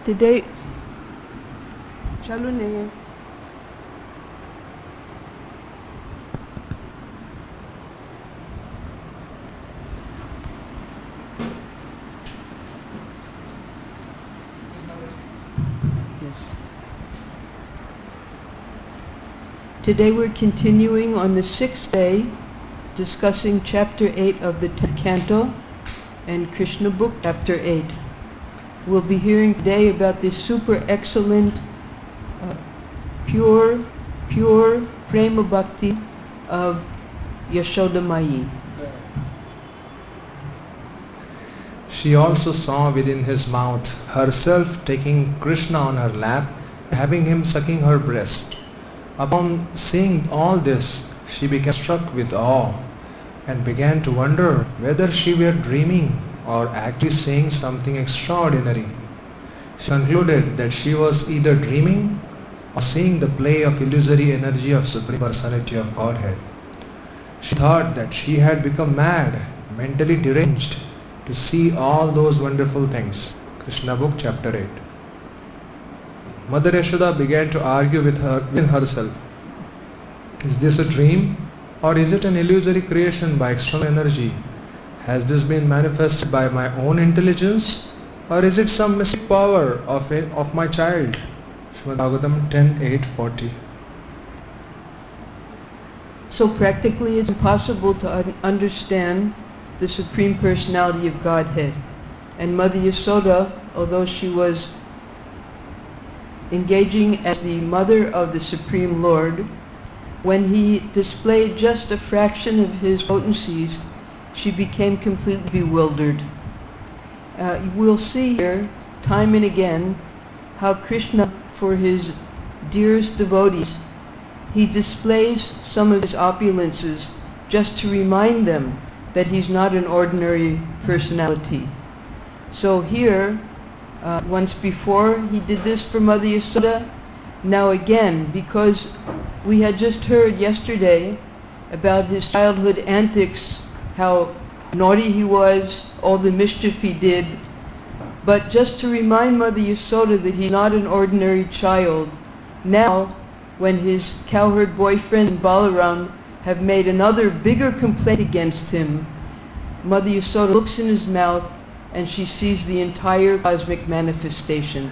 Today, चालू नहीं है. Yes. Today we're continuing on the 6th day, discussing chapter 8 of the 10th canto and Krishna book, chapter 8. We'll be hearing today about this super excellent, pure prema bhakti of Yashoda Mayi. She also saw within his mouth herself taking Krishna on her lap, having him sucking her breast. Upon seeing all this, she became struck with awe and began to wonder whether she were dreaming or actually seeing something extraordinary. She concluded that she was either dreaming or seeing the play of illusory energy of Supreme Personality of Godhead. She thought that she had become mad, mentally deranged, to see all those wonderful things. Krishna book, chapter 8. Mother Yashoda began to argue within herself. Is this a dream, or is it an illusory creation by external energy? Has this been manifested by my own intelligence, or is it some mystic power of my child? Srimad Bhagavatam 10:8-40. So practically it's impossible to understand the Supreme Personality of Godhead. And Mother Yashoda, although she was engaging as the mother of the Supreme Lord, when he displayed just a fraction of his potencies, she became completely bewildered. We'll see here, time and again, how Krishna, for his dearest devotees, he displays some of his opulences just to remind them that he's not an ordinary personality. So here, once before he did this for Mother Yashoda, now again, because we had just heard yesterday about his childhood antics, how naughty he was, all the mischief he did, but just to remind Mother Yashoda that he's not an ordinary child, now when his cowherd boyfriend Balaram have made another bigger complaint against him, Mother Yashoda looks in his mouth and she sees the entire cosmic manifestation.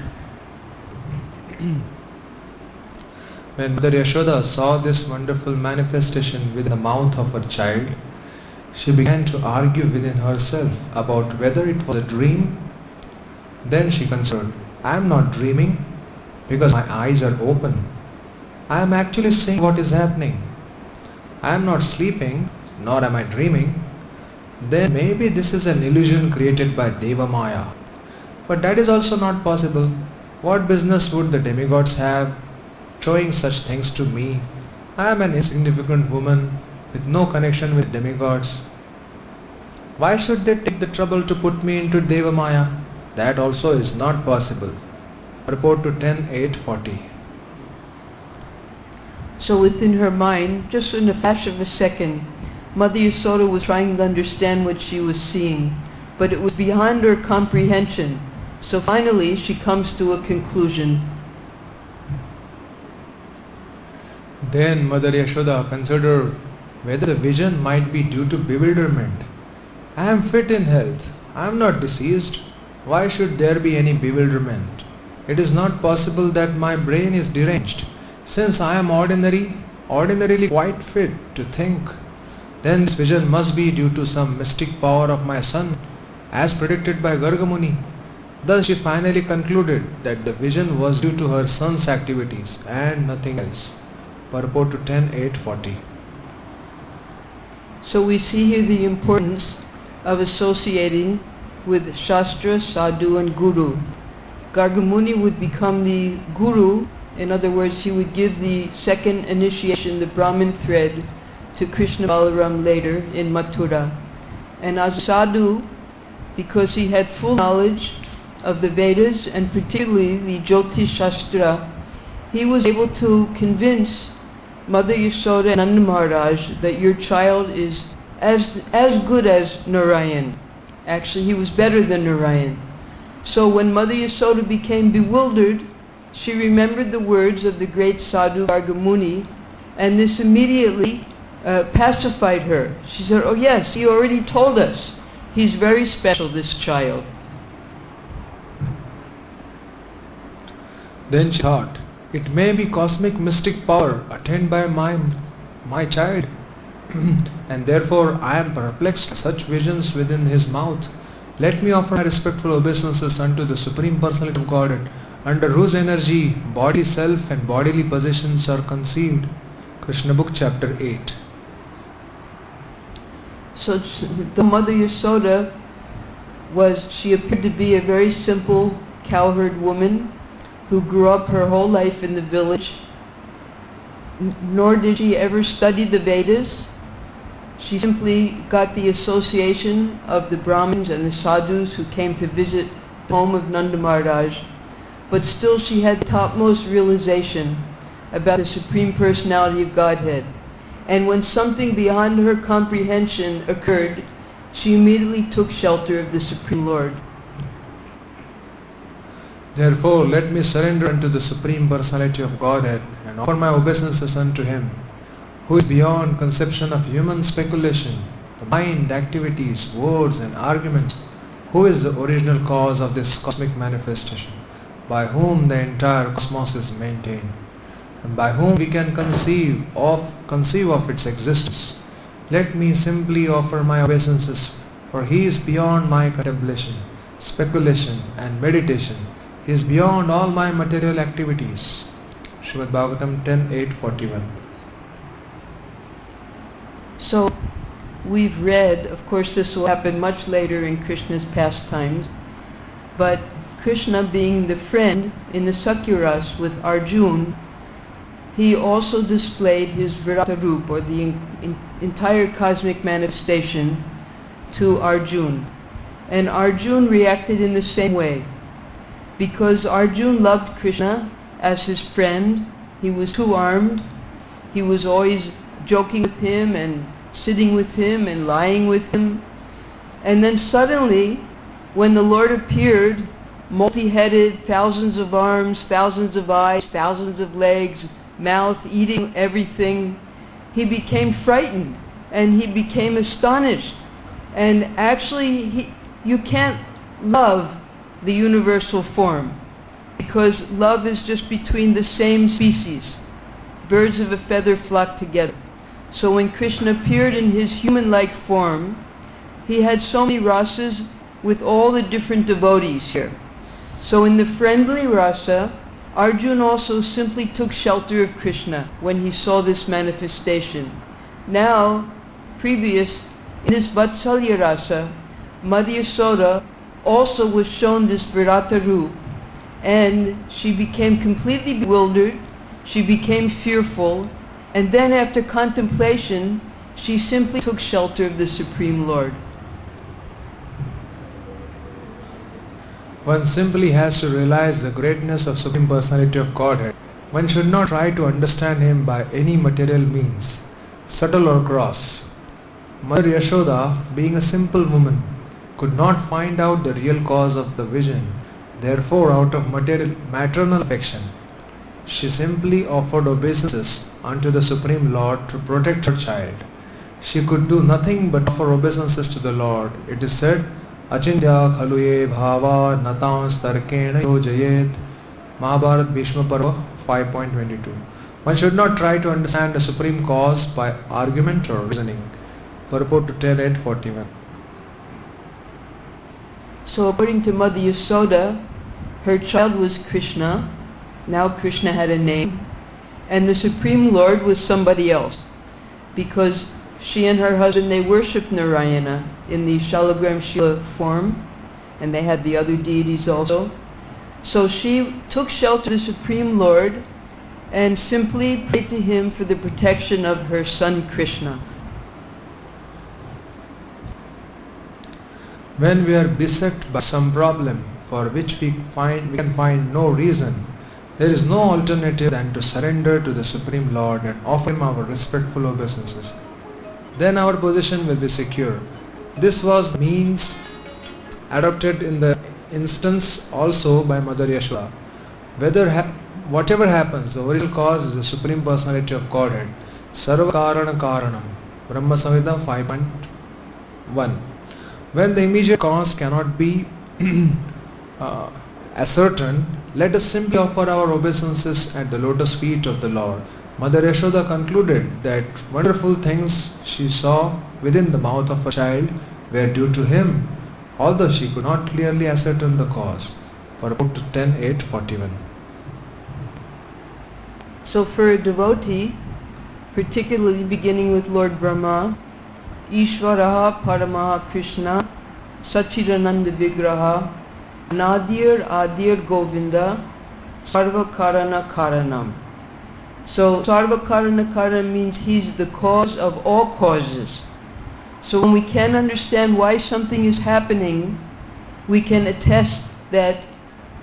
When Mother Yashoda saw this wonderful manifestation within the mouth of her child, she began to argue within herself about whether it was a dream. Then she considered, I am not dreaming because my eyes are open. I am actually seeing what is happening. I am not sleeping, nor am I dreaming. Then maybe this is an illusion created by Deva Maya. But that is also not possible. What business would the demigods have showing such things to me? I am an insignificant woman with no connection with demigods. Why should they take the trouble to put me into Deva Maya? That also is not possible. Report to 10:8-40. So within her mind, just in a flash of a second, Mother Yashoda was trying to understand what she was seeing, but it was beyond her comprehension. So finally she comes to a conclusion. Then Mother Yashoda considered whether the vision might be due to bewilderment. I am fit in health. I am not diseased. Why should there be any bewilderment? It is not possible that my brain is deranged. Since I am ordinarily quite fit to think, then this vision must be due to some mystic power of my son, as predicted by Garga Muni. Thus she finally concluded that the vision was due to her son's activities and nothing else. Purport to 10:8-40. So we see here the importance of associating with Shastra, Sadhu and Guru. Garga Muni would become the Guru. In other words, he would give the second initiation, the Brahmin thread, to Krishna Balaram later in Mathura. And as Sadhu, because he had full knowledge of the Vedas and particularly the Jyotish Shastra, he was able to convince Mother Yashoda and Nanda Maharaj that your child is as good as Narayan. Actually, he was better than Narayan. So when Mother Yasoda became bewildered, she remembered the words of the great sadhu Gargamuni, and this immediately pacified her. She said, "Oh yes, he already told us. He's very special, this child." Then she thought, it may be cosmic mystic power attained by my child. And therefore I am perplexed at such visions within his mouth. Let me offer my respectful obeisances unto the Supreme Personality of Godhead, under whose energy body self and bodily possessions are conceived. Krishna Book, Chapter 8. So the Mother Yasoda she appeared to be a very simple cowherd woman who grew up her whole life in the village, nor did she ever study the Vedas. She simply got the association of the Brahmins and the sadhus who came to visit the home of Nanda Maharaj, but still she had the topmost realization about the Supreme Personality of Godhead. And when something beyond her comprehension occurred, she immediately took shelter of the Supreme Lord. Therefore, let me surrender unto the Supreme Personality of Godhead and offer my obeisances unto Him, who is beyond conception of human speculation, the mind, activities, words and arguments, who is the original cause of this cosmic manifestation, by whom the entire cosmos is maintained, and by whom we can conceive of its existence. Let me simply offer my obeisances, for He is beyond my contemplation, speculation and meditation. He is beyond all my material activities. Srimad Bhagavatam 10.8.41. So we've read, of course this will happen much later in Krishna's pastimes, but Krishna being the friend in the Sakyaras with Arjuna, he also displayed his Virata Roop, or the entire cosmic manifestation, to Arjuna. And Arjuna reacted in the same way. Because Arjuna loved Krishna as his friend, he was two-armed, he was always joking with him and sitting with him and lying with him. And then suddenly, when the Lord appeared, multi-headed, thousands of arms, thousands of eyes, thousands of legs, mouth, eating everything, he became frightened and he became astonished. And actually, you can't love the universal form, because love is just between the same species. Birds of a feather flock together. So when Krishna appeared in his human-like form, he had so many rasas with all the different devotees here. So in the friendly rasa, Arjuna also simply took shelter of Krishna when he saw this manifestation. Now, in this Vatsalya rasa, Mother Yasoda also was shown this Virata Roop, and she became completely bewildered, she became fearful, and then after contemplation, she simply took shelter of the Supreme Lord. One simply has to realize the greatness of Supreme Personality of Godhead. One should not try to understand Him by any material means, subtle or gross. Mother Yashoda, being a simple woman, could not find out the real cause of the vision. Therefore, out of maternal affection, she simply offered obeisances unto the Supreme Lord to protect her child. She could do nothing but offer obeisances to the Lord. It is said, Achintya khaluye bhava natans tarkena yojayet. Mahabharat Bhishma Parva 5.22. One should not try to understand the supreme cause by argument or reasoning. Purport to 10.8.41. So according to Mother Yasoda, her child was Krishna. Now Krishna had a name. And the Supreme Lord was somebody else. Because she and her husband, they worshipped Narayana in the Shalagram Shila form. And they had the other deities also. So she took shelter of the Supreme Lord and simply prayed to him for the protection of her son Krishna. When we are beset by some problem for which we can find no reason, there is no alternative than to surrender to the Supreme Lord and offer Him our respectful obeisances. Then our position will be secure. This was the means adopted in the instance also by Mother Yashoda. Whatever happens, the original cause is the Supreme Personality of Godhead. Sarva Karana Karanam. Brahma Samhita 5.1. When the immediate cause cannot be ascertained, let us simply offer our obeisances at the lotus feet of the Lord. Mother Yashoda concluded that wonderful things she saw within the mouth of her child were due to him, although she could not clearly ascertain the cause. Purport to 10.8.41. So for a devotee, particularly beginning with Lord Brahma, Ishvaraha Paramaha Krishna, Sachidananda Vigraha, Nadir Adir Govinda, Sarva Karana Karanam. So Sarva Karana Karanam means he's the cause of all causes. So when we can't understand why something is happening, we can attest that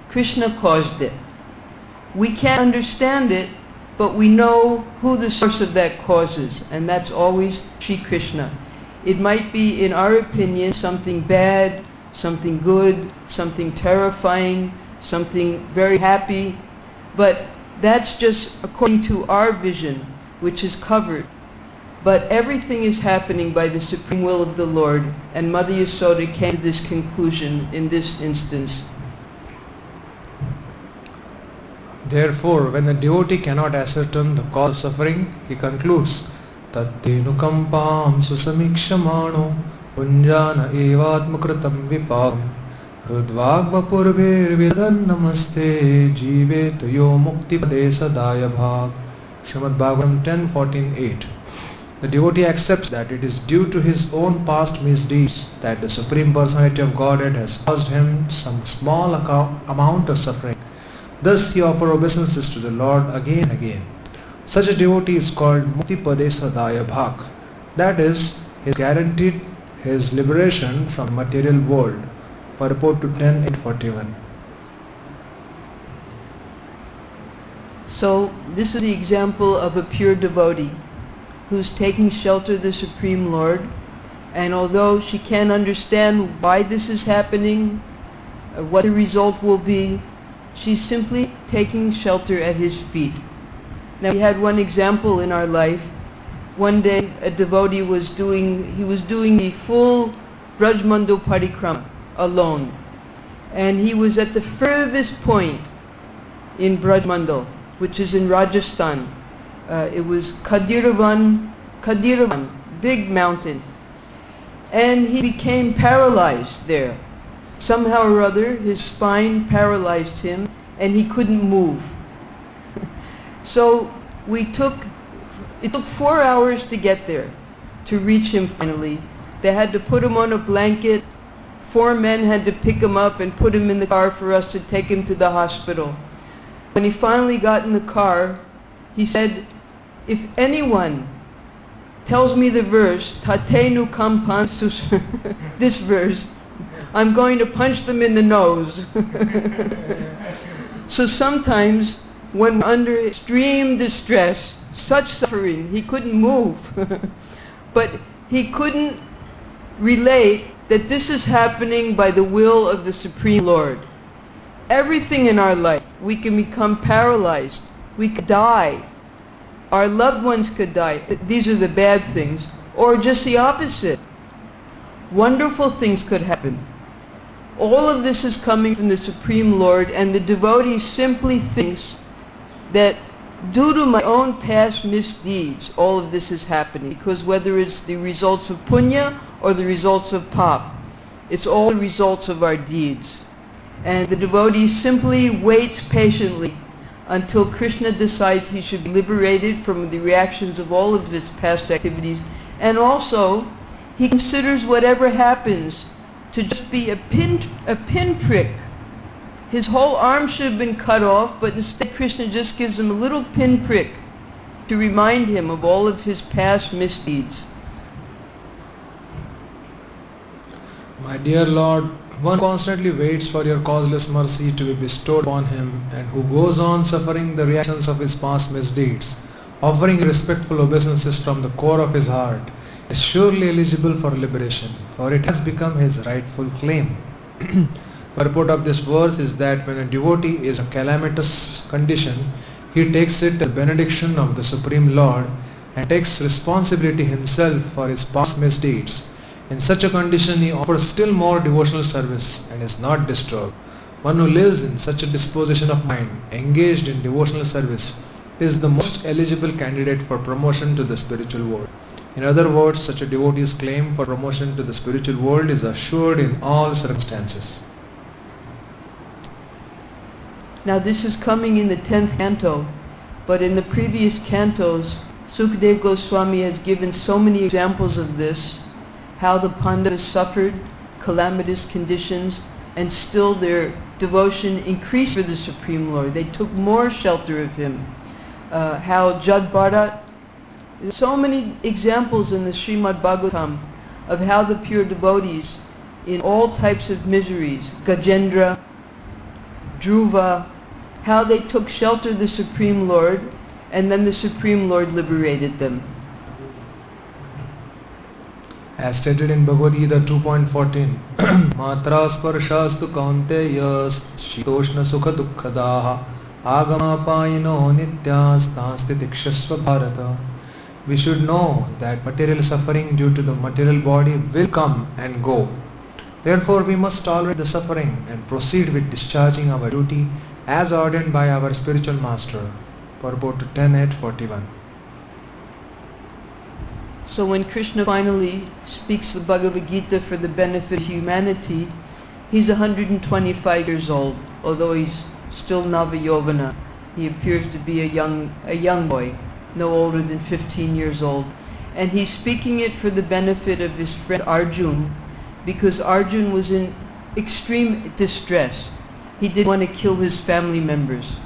Krishna caused it. We can't understand it, but we know who the source of that cause is, and that's always Sri Krishna. It might be, in our opinion, something bad, something good, something terrifying, something very happy, but that's just according to our vision, which is covered. But everything is happening by the supreme will of the Lord, and Mother Yashoda came to this conclusion in this instance. Therefore, when the devotee cannot ascertain the cause of suffering, he concludes, Tattenu susamikshamano punjana evatmakritam vipakam rudvagva purvir vidan namaste jivet yo mukti pade sadaya bhag. Srimad Bhagavatam 10.14.8. The devotee accepts that it is due to his own past misdeeds that the Supreme Personality of Godhead has caused him some small amount of suffering. Thus he offers obeisances to the Lord again and again. Such a devotee is called Mukti Pade Sadaya Bhak. That is, he is guaranteed his liberation from material world. Purport to 10.8.41. So this is the example of a pure devotee who's taking shelter of the Supreme Lord, and although she can't understand why this is happening, what the result will be, she's simply taking shelter at his feet. Now we had one example in our life. One day a devotee was doing the full Brajmandal Parikrama alone. And he was at the furthest point in Brajmandal, which is in Rajasthan. It was Kadiravan, big mountain. And he became paralyzed there. Somehow or other, his spine paralyzed him and he couldn't move. So it took 4 hours to get there, to reach him finally. They had to put him on a blanket. 4 men had to pick him up and put him in the car for us to take him to the hospital. When he finally got in the car, he said, if anyone tells me the verse, Tatenu Kampansus, this verse, I'm going to punch them in the nose. So sometimes when we're under extreme distress, such suffering, he couldn't move. But he couldn't relate that this is happening by the will of the Supreme Lord. Everything in our life, we can become paralyzed. We could die. Our loved ones could die. These are the bad things. Or just the opposite. Wonderful things could happen. All of this is coming from the Supreme Lord, and the devotee simply thinks that due to my own past misdeeds, all of this is happening. Because whether it's the results of punya or the results of pap, it's all the results of our deeds. And the devotee simply waits patiently until Krishna decides he should be liberated from the reactions of all of his past activities. And also, he considers whatever happens to just be a pinprick. His whole arm should have been cut off, but instead Krishna just gives him a little pinprick to remind him of all of his past misdeeds. My dear Lord, one constantly waits for your causeless mercy to be bestowed upon him, and who goes on suffering the reactions of his past misdeeds, offering respectful obeisances from the core of his heart, is surely eligible for liberation, for it has become his rightful claim. Purport of this verse is that when a devotee is in a calamitous condition, he takes it as a benediction of the Supreme Lord and takes responsibility himself for his past misdeeds. In such a condition, he offers still more devotional service and is not disturbed. One who lives in such a disposition of mind, engaged in devotional service, is the most eligible candidate for promotion to the spiritual world. In other words, such a devotee's claim for promotion to the spiritual world is assured in all circumstances. Now this is coming in the 10th canto, but in the previous cantos, Sukadeva Goswami has given so many examples of this, how the Pandavas suffered calamitous conditions and still their devotion increased for the Supreme Lord. They took more shelter of Him. How Jad Bharat, so many examples in the Srimad Bhagavatam of how the pure devotees in all types of miseries, Gajendra, Dhruva, how they took shelter of the Supreme Lord and then the Supreme Lord liberated them. As stated in Bhagavad Gita 2.14, Matra sparshastu kaunteya shitoshna sukha dukkhadaha agama payino nityastasthi tikshasva bharata. We should know that material suffering due to the material body will come and go. Therefore, we must tolerate the suffering and proceed with discharging our duty as ordained by our spiritual master. Purport to 10.8.41. So when Krishna finally speaks the Bhagavad Gita for the benefit of humanity, he's 125 years old, although he's still Navayovana. He appears to be a young boy, no older than 15 years old. And he's speaking it for the benefit of his friend Arjun, because Arjun was in extreme distress. He didn't want to kill his family members.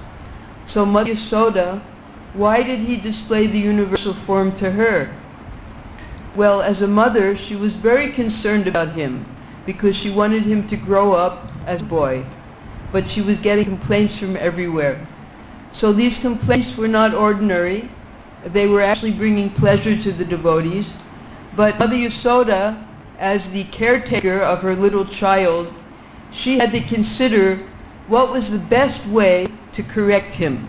So Mother Yasoda, why did he display the universal form to her? Well, as a mother, she was very concerned about him because she wanted him to grow up as a boy. But she was getting complaints from everywhere. So these complaints were not ordinary. They were actually bringing pleasure to the devotees. But Mother Yasoda, as the caretaker of her little child, she had to consider what was the best way to correct him.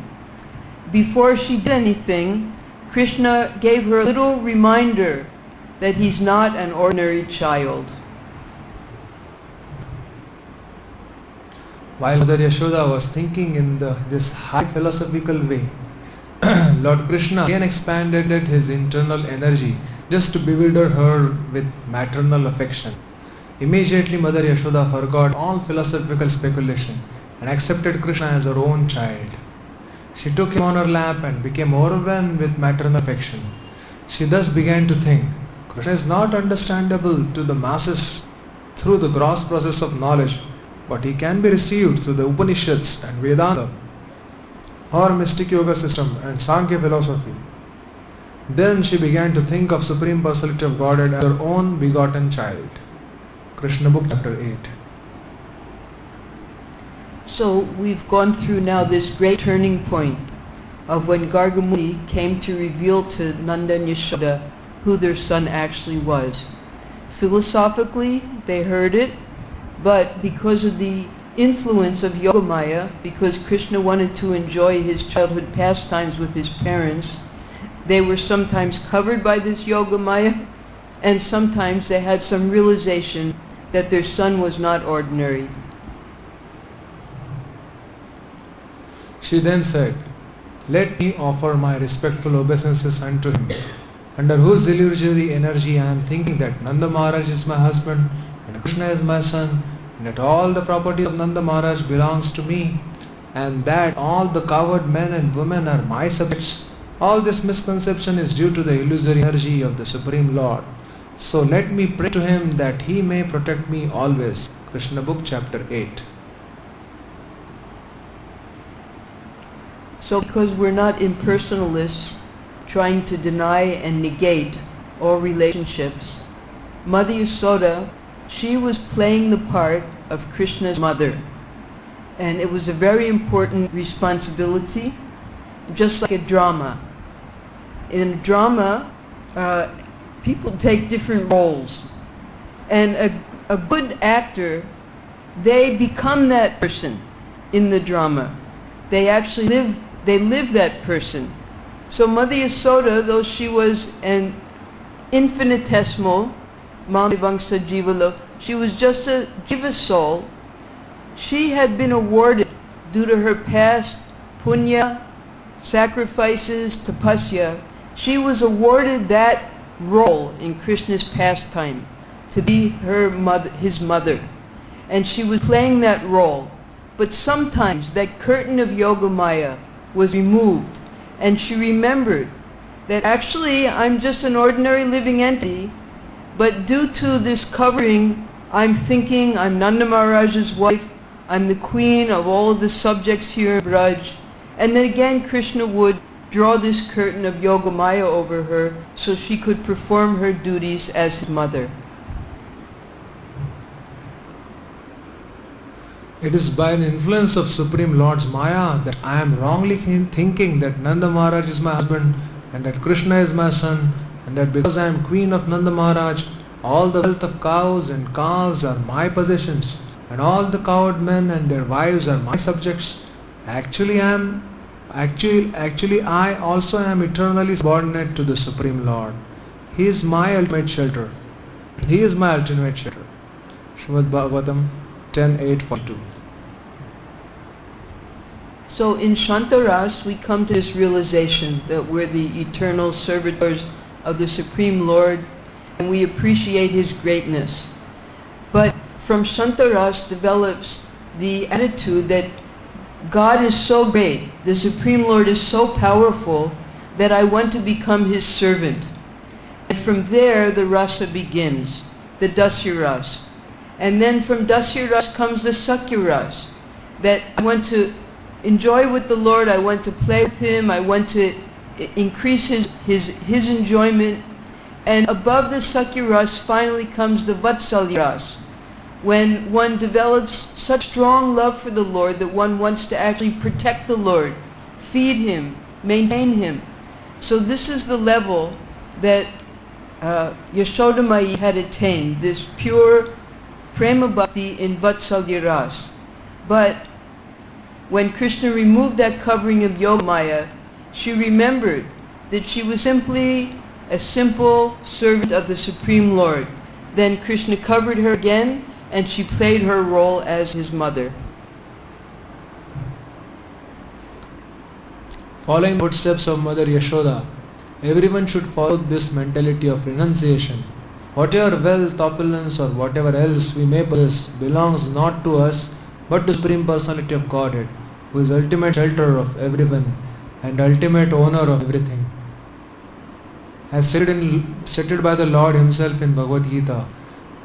Before she did anything, Krishna gave her a little reminder that he's not an ordinary child. While Mother Yashoda was thinking in this high philosophical way, Lord Krishna again expanded his internal energy just to bewilder her with maternal affection. Immediately Mother Yashoda forgot all philosophical speculation and accepted Krishna as her own child. She took him on her lap and became overwhelmed with maternal affection. She thus began to think, Krishna is not understandable to the masses through the gross process of knowledge, but he can be received through the Upanishads and Vedanta, or mystic yoga system and Sankhya philosophy. Then she began to think of Supreme Personality of Godhead as her own begotten child. Krishna Book chapter 8. So we've gone through now this great turning point of when Garga Muni came to reveal to Nanda and Yashoda who their son actually was. Philosophically, they heard it, but because of the influence of Yogamaya, because Krishna wanted to enjoy his childhood pastimes with his parents, they were sometimes covered by this Yogamaya, and sometimes they had some realization that their son was not ordinary. She then said, let me offer my respectful obeisances unto him, under whose illusory energy I am thinking that Nanda Maharaj is my husband and Krishna is my son, and that all the property of Nanda Maharaj belongs to me, and that all the coward men and women are my subjects. All this misconception is due to the illusory energy of the Supreme Lord. So let me pray to him that he may protect me always. Krishna Book chapter 8. So because we're not impersonalists trying to deny and negate all relationships, Mother Yasoda, she was playing the part of Krishna's mother. And it was a very important responsibility, just like a drama. In a drama, people take different roles. And a good actor they become that person in the drama. They actually live that person. So Mother Yasoda, though she was an infinitesimal Mamivangsa Jivalo, she was just a Jiva soul, she had been awarded, due to her past punya, sacrifices, tapasya, she was awarded that role in Krishna's pastime, to be his mother. And she was playing that role. But sometimes that curtain of Yogamaya was removed, and she remembered that actually I'm just an ordinary living entity, but due to this covering, I'm thinking I'm Nanda Maharaj's wife, I'm the queen of all of the subjects here in Braj. And then again Krishna would draw this curtain of Yogamaya over her so she could perform her duties as his mother. It is by the influence of Supreme Lord's Maya that I am wrongly thinking that Nanda Maharaj is my husband and that Krishna is my son, and that because I am queen of Nanda Maharaj, all the wealth of cows and calves are my possessions, and all the cowherd men and their wives are my subjects. Actually I also am eternally subordinate to the Supreme Lord. He is my ultimate shelter. He is my ultimate shelter. Srimad Bhagavatam 10.8.42. So in Shantaras we come to this realization that we're the eternal servitors of the Supreme Lord, and we appreciate His greatness. But from Shantaras develops the attitude that God is so great, the Supreme Lord is so powerful, that I want to become His servant. And from there the rasa begins, the dasya ras. And then from dasya ras comes the sakya ras, that I want to enjoy with the Lord, I want to play with Him, I want to increase His enjoyment. And above the sakya ras finally comes the vatsalya ras, when one develops such strong love for the Lord that one wants to actually protect the Lord, feed Him, maintain Him. So this is the level that Yashoda Mai had attained, this pure prema bhakti in vatsalya ras. But when Krishna removed that covering of Yogamaya, she remembered that she was simply a simple servant of the Supreme Lord. Then Krishna covered her again, and she played her role as his mother. Following the footsteps of Mother Yashoda, everyone should follow this mentality of renunciation. Whatever wealth, opulence or whatever else we may possess belongs not to us but to the Supreme Personality of Godhead, who is ultimate shelter of everyone and ultimate owner of everything. As stated by the Lord Himself in Bhagavad Gita,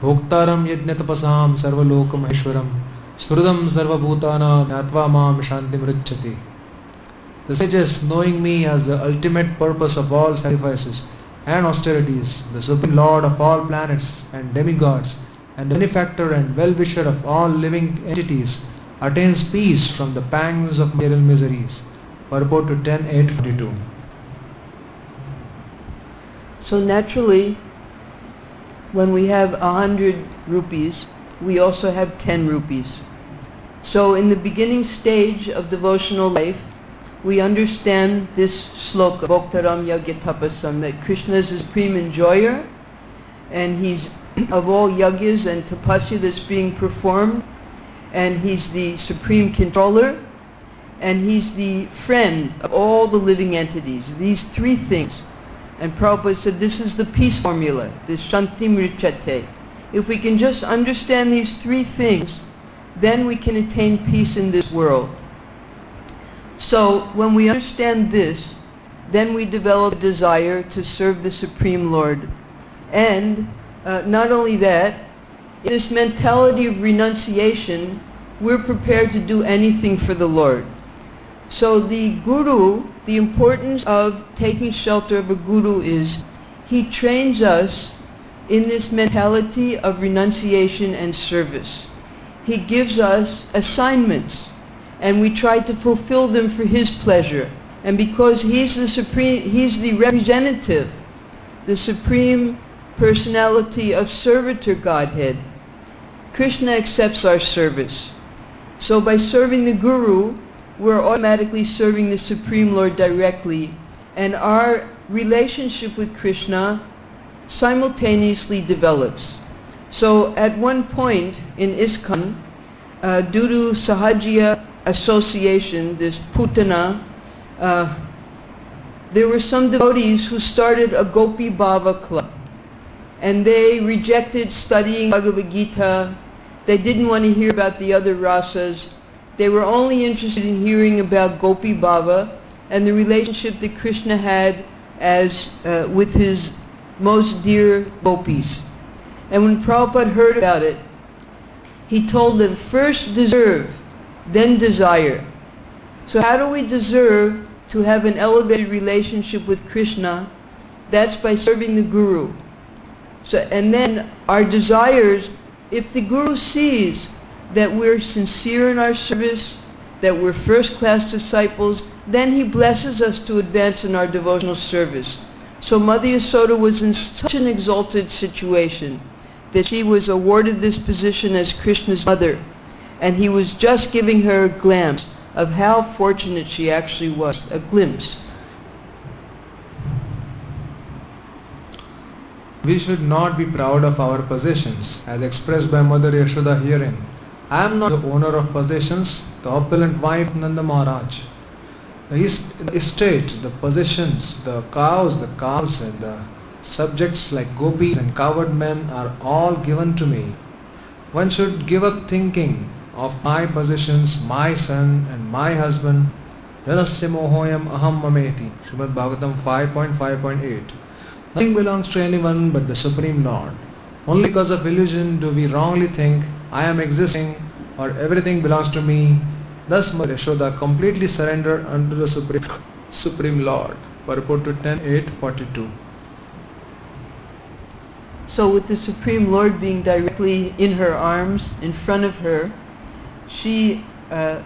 Bhoktaram yajnatapasam sarvalokam aishwaram srudam sarvabhutana nyatva mam shantim richati. The sages, knowing me as the ultimate purpose of all sacrifices and austerities, the Supreme Lord of all planets and demigods, and the benefactor and well-wisher of all living entities, attains peace from the pangs of material miseries. Purport to 10.8.42. So naturally, when we have 100 rupees, we also have 10 rupees. So in the beginning stage of devotional life, we understand this sloka, Bhoktaram Yagyatapasam, that Krishna is the supreme enjoyer, and He's of all yagyas and tapasya that's being performed, and He's the supreme controller, and He's the friend of all the living entities. These three things. And Prabhupada said this is the peace formula, this Shanti Mrichate. If we can just understand these three things, then we can attain peace in this world. So when we understand this, then we develop a desire to serve the Supreme Lord. And not only that, in this mentality of renunciation, we're prepared to do anything for the Lord. So the Guru, the importance of taking shelter of a Guru is, he trains us in this mentality of renunciation and service. He gives us assignments, and we try to fulfill them for His pleasure. And because He's the supreme, He's the representative, the Supreme Personality of Servitor Godhead, Krishna accepts our service. So by serving the Guru, we're automatically serving the Supreme Lord directly, and our relationship with Krishna simultaneously develops. So at one point in Iskcon, due to Sahajiya association, this Putana, there were some devotees who started a Gopi Bhava club. And they rejected studying Bhagavad Gita. They didn't want to hear about the other rasas. They were only interested in hearing about Gopi Bhava and the relationship that Krishna had with his most dear gopis. And when Prabhupada heard about it, he told them, first deserve, then desire. So how do we deserve to have an elevated relationship with Krishna? That's by serving the Guru. So, and then our desires, if the Guru sees that we're sincere in our service, that we're first-class disciples, then he blesses us to advance in our devotional service. So Mother Yasoda was in such an exalted situation that she was awarded this position as Krishna's mother, and he was just giving her a glimpse of how fortunate she actually was, a glimpse. We should not be proud of our possessions, as expressed by Mother Yashoda herein. I am not the owner of possessions, the opulent wife Nanda Maharaj. The estate, the possessions, the cows, the calves, and the subjects like gopis and cowherd men are all given to me. One should give up thinking of my possessions, my son and my husband. Janasya mohoyam aham mameti. Srimad Bhagavatam 5.5.8. Nothing belongs to anyone but the Supreme Lord. Only because of illusion do we wrongly think I am existing or everything belongs to me. Thus Mother Yashoda completely surrendered unto the Supreme Lord. Purport to 10.8.42. So with the Supreme Lord being directly in her arms, in front of her, she, as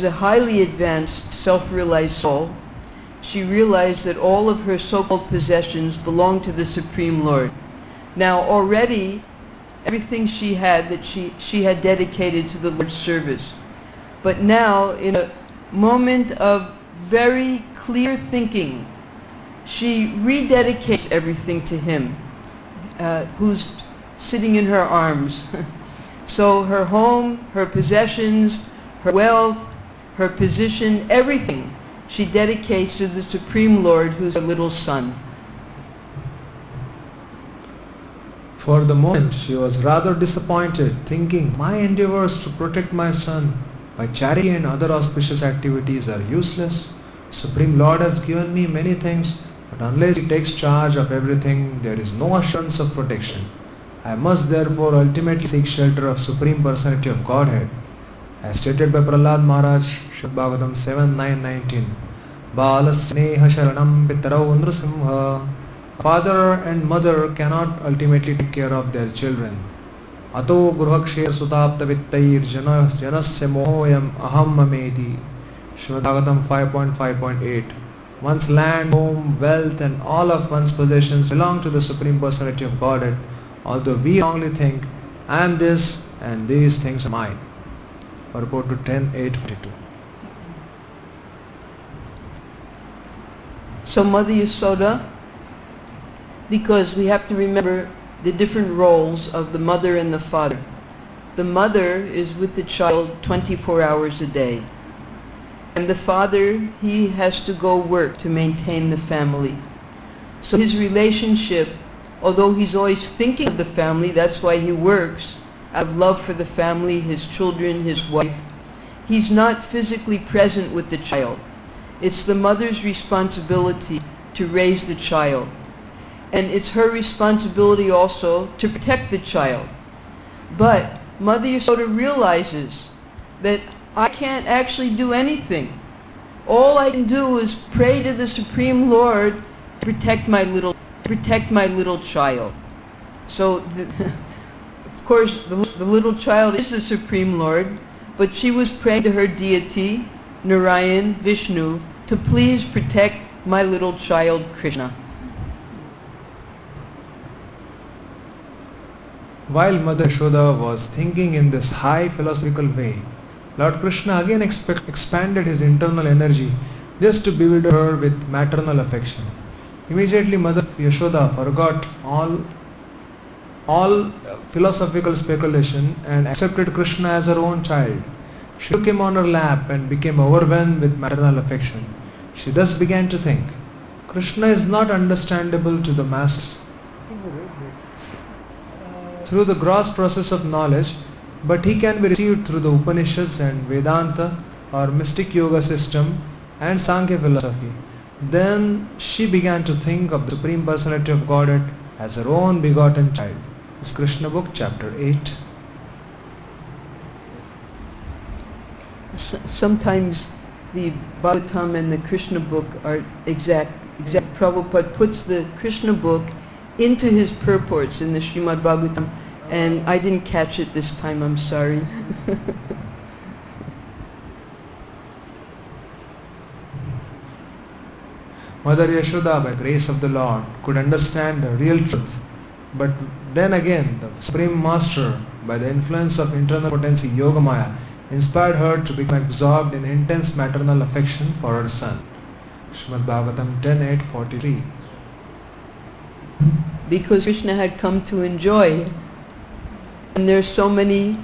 a highly advanced, self-realized soul, she realized that all of her so-called possessions belonged to the Supreme Lord. Now already, everything she had that she had dedicated to the Lord's service. But now, in a moment of very clear thinking, she rededicates everything to Him, who's sitting in her arms. So her home, her possessions, her wealth, her position, everything she dedicates to the Supreme Lord, who's her little son. For the moment she was rather disappointed, thinking, my endeavors to protect my son by charity and other auspicious activities are useless. Supreme Lord has given me many things, but unless He takes charge of everything, there is no assurance of protection. I must therefore ultimately seek shelter of Supreme Personality of Godhead. As stated by Prahlad Maharaj, Srimad Bhagavatam 7.9.19, Balas Sneha Sharanam Pitarau Nrsimha. Father and mother cannot ultimately take care of their children. Ato Gruhakshir Sutapta Vittair Janasya Mohoyam Aham Mameti. Srimad Bhagavatam 5.5.8. One's land, home, wealth and all of one's possessions belong to the Supreme Personality of Godhead, although we wrongly think, I am this and these things are mine. Purport to 10.8.42. So Mother Yasoda, because we have to remember the different roles of the mother and the father. The mother is with the child 24 hours a day. And the father, he has to go work to maintain the family. So his relationship, although he's always thinking of the family, that's why he works, out of love for the family, his children, his wife, he's not physically present with the child. It's the mother's responsibility to raise the child. And it's her responsibility also to protect the child. But Mother Yasoda realizes that I can't actually do anything. All I can do is pray to the Supreme Lord to protect my little child. So, of course, the little child is the Supreme Lord, but she was praying to her deity, Narayan, Vishnu, to please protect my little child, Krishna. While Mother Yashoda was thinking in this high philosophical way, Lord Krishna again expanded his internal energy just to bewilder her with maternal affection. Immediately Mother Yashoda forgot all philosophical speculation and accepted Krishna as her own child. She took him on her lap and became overwhelmed with maternal affection. She thus began to think, Krishna is not understandable to the masses through the gross process of knowledge, but he can be received through the Upanishads and Vedanta or mystic yoga system and Sankhya philosophy. Then she began to think of the Supreme Personality of Godhead as her own begotten child. This Krishna book, chapter 8. Sometimes the Bhagavatam and the Krishna book are exact. Prabhupada puts the Krishna book into his purports in the Srimad Bhagavatam, and I didn't catch it this time, I'm sorry. Mother Yashoda, by grace of the Lord, could understand the real truth. But then again, the Supreme Master, by the influence of internal potency Yogamaya, inspired her to become absorbed in intense maternal affection for her son. Srimad Bhagavatam 10.8.43. Because Krishna had come to enjoy, and there's so many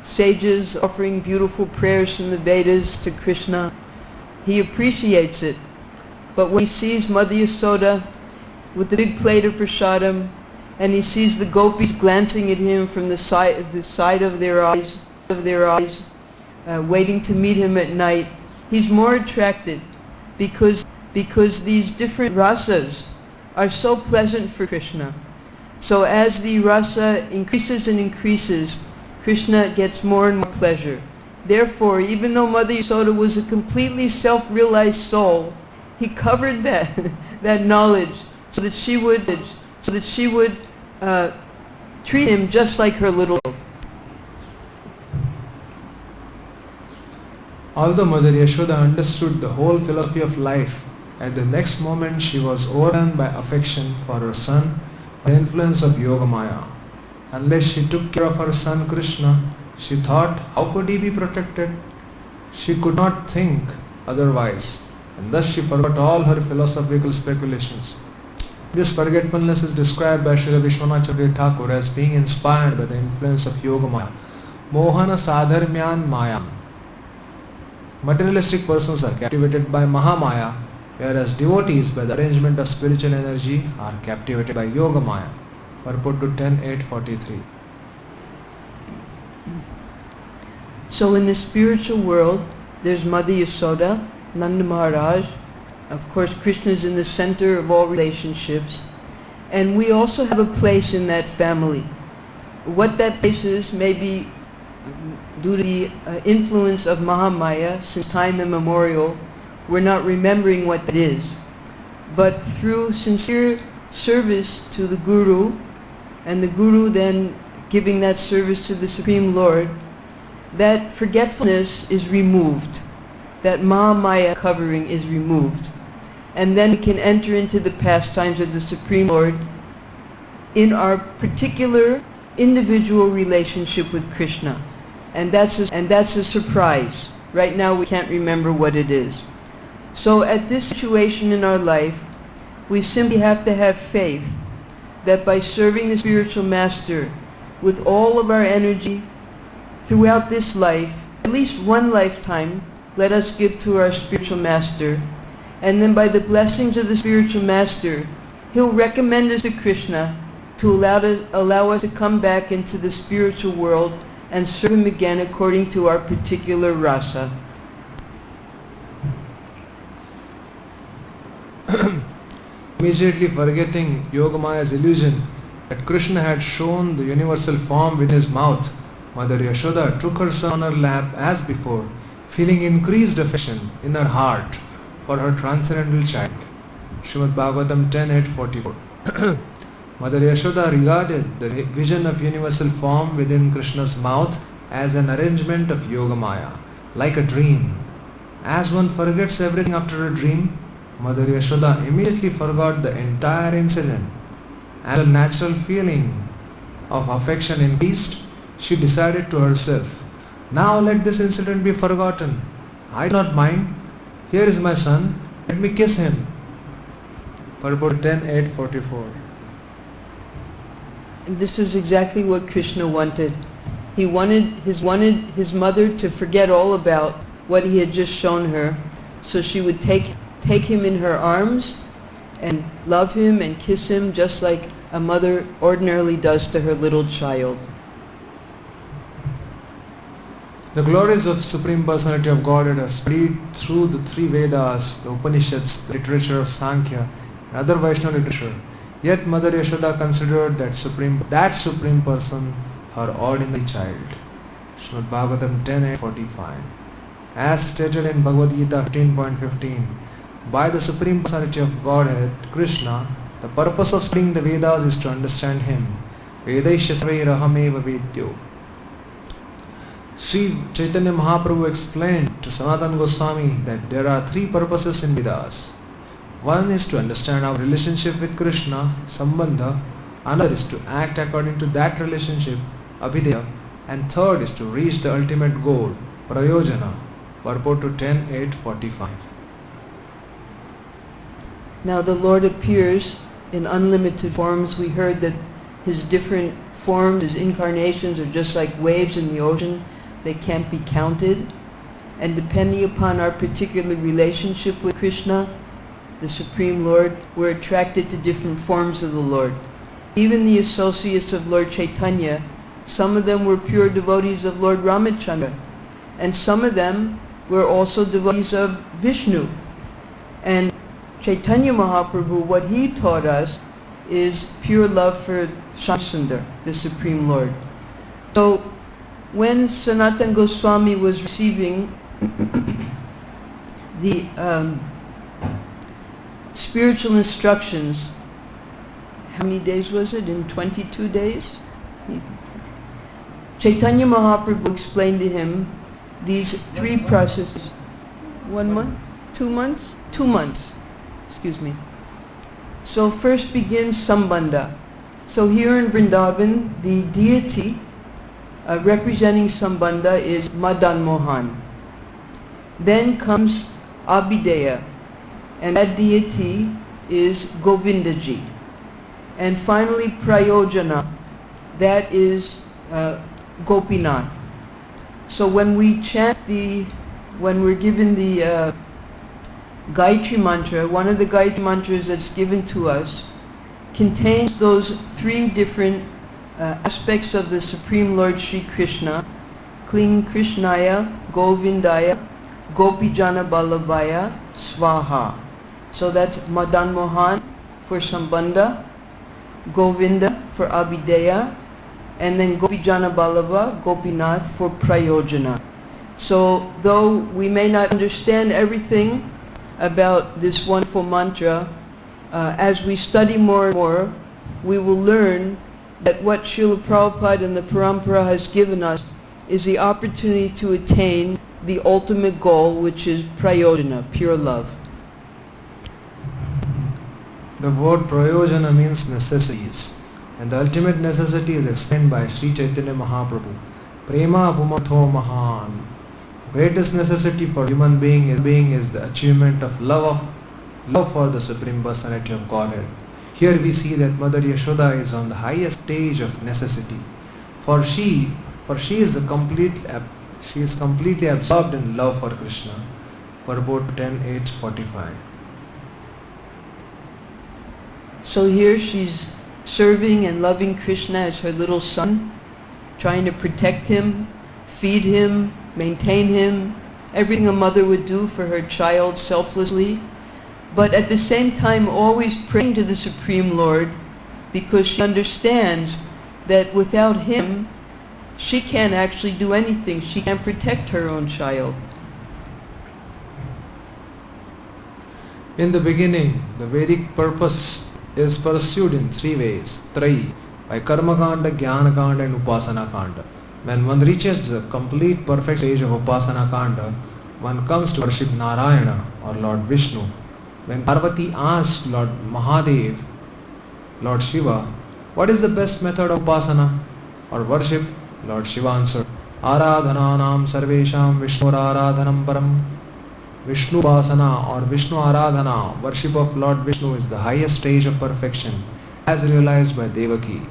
sages offering beautiful prayers from the Vedas to Krishna, he appreciates it. But when he sees Mother Yasoda with the big plate of prasadam, and he sees the gopis glancing at him from the side of their eyes, waiting to meet him at night, he's more attracted because these different rasas are so pleasant for Krishna. So as the rasa increases and increases, Krishna gets more and more pleasure. Therefore, even though Mother Yasoda was a completely self-realized soul, he covered that knowledge so that she would treat him just like her little child. Although Mother Yashoda understood the whole philosophy of life, at the next moment she was overwhelmed by affection for her son by the influence of Yogamaya. Unless she took care of her son Krishna, she thought, how could he be protected? She could not think otherwise, and thus she forgot all her philosophical speculations. This forgetfulness is described by Srila Vishwanatharya Thakur as being inspired by the influence of Yogamaya. Mohana Sadharmyan Mayam. Materialistic persons are captivated by Mahamaya, whereas devotees by the arrangement of spiritual energy are captivated by Yogamaya. Purport to 10.8.43. So in the spiritual world, there's Mother Yasoda, Nanda Maharaj. Of course, Krishna is in the center of all relationships. And we also have a place in that family. What that place is may be due to the influence of Mahamaya since time immemorial. We're not remembering what that is. But through sincere service to the Guru, and the Guru then giving that service to the Supreme Lord, that forgetfulness is removed. That Mahamaya covering is removed. And then we can enter into the pastimes of the Supreme Lord in our particular individual relationship with Krishna. And that's a surprise. Right now we can't remember what it is. So at this situation in our life, we simply have to have faith that by serving the spiritual master with all of our energy throughout this life, at least one lifetime, let us give to our spiritual master. And then by the blessings of the spiritual master, he'll recommend us to Krishna to allow us to come back into the spiritual world and serve him again according to our particular rasa. Immediately forgetting Yogamaya's illusion that Krishna had shown the universal form with his mouth, Mother Yashoda took her son on her lap as before, feeling increased affection in her heart for her transcendental child. Srimad Bhagavatam 10.8.44. Mother Yashoda regarded the vision of universal form within Krishna's mouth as an arrangement of Yogamaya, like a dream. As one forgets everything after a dream, Mother Yashoda immediately forgot the entire incident as a natural feeling of affection increased, she decided to herself, "Now let this incident be forgotten. I do not mind. Here is my son. Let me kiss him." Purport 10.8.44. And this is exactly what Krishna wanted. He wanted his mother to forget all about what he had just shown her, so she would take him in her arms and love him and kiss him just like a mother ordinarily does to her little child. The glories of Supreme Personality of Godhead are studied through the three Vedas, the Upanishads, the literature of Sankhya, and other Vaishnava literature. Yet Mother Yashoda considered that Supreme Person her ordinary child. Srimad Bhagavatam 10.8.45. As stated in Bhagavad Gita 15.15, by the Supreme Personality of Godhead, Krishna, the purpose of studying the Vedas is to understand Him. Vedaisya sarvairahameva vedyo. Sri Chaitanya Mahaprabhu explained to Sanatana Goswami that there are three purposes in Vedas. One is to understand our relationship with Krishna, Sambandha. Another is to act according to that relationship, Abhidheya. And third is to reach the ultimate goal, Prayojana. Purport to 10.8.45. Now the Lord appears in unlimited forms. We heard that His different forms, His incarnations are just like waves in the ocean. They can't be counted. And depending upon our particular relationship with Krishna, the Supreme Lord, we're attracted to different forms of the Lord. Even the associates of Lord Chaitanya, some of them were pure devotees of Lord Ramachandra, and some of them were also devotees of Vishnu. And Chaitanya Mahaprabhu, what he taught us is pure love for Shamsundar, the Supreme Lord. So when Sanatana Goswami was receiving the spiritual instructions, how many days was it? In 22 days? Chaitanya Mahaprabhu explained to him these three processes. 1 month? 2 months? 2 months. Excuse me. So first begins Sambandha. So here in Vrindavan, the deity representing Sambandha is Madan Mohan. Then comes Abhideya, and that deity is Govindaji. And finally Prayojana, that is Gopinath. So when we chant when we're given the Gayatri Mantra, one of the Gayatri Mantras that's given to us contains those three different aspects of the Supreme Lord Sri Krishna: Kling Krishnaya, Govindaya, Gopijana Ballabhaya, Swaha. So that's Madan Mohan for Sambandha, Govinda for Abhideya, and then Gopijana Ballabha, Gopinath for Prayojana. So though we may not understand everything about this wonderful mantra, as we study more and more, we will learn that what Srila Prabhupada and the Parampara has given us is the opportunity to attain the ultimate goal, which is Prayojana, pure love. The word Prayojana means necessities, and the ultimate necessity is explained by Sri Chaitanya Mahaprabhu. Prema Pumatho Mahan. Greatest necessity for human being is the achievement of love for the Supreme Personality of Godhead. Here we see that Mother Yashoda is on the highest stage of necessity, for she is completely absorbed in love for Krishna. Purport 10.8.45. So here she's serving and loving Krishna as her little son, trying to protect him, feed him, maintain him, everything a mother would do for her child selflessly, but at the same time always praying to the Supreme Lord, because she understands that without him she can't actually do anything. She can't protect her own child. In the beginning, the Vedic purpose is pursued in three ways, Trayi, by Karma Kanda, Jnana Kanda and Upasana Kanda. When one reaches the complete perfect stage of Upasana Kanda, one comes to worship Narayana or Lord Vishnu. When Parvati asked Lord Mahadev, Lord Shiva, What is the best method of upasana or worship? Lord Shiva answered, Aradhananam sarvesham Vishnu aradhanam param. Vishnu upasana or Vishnu aradhana, worship of Lord Vishnu, is the highest stage of perfection as realized by Devaki.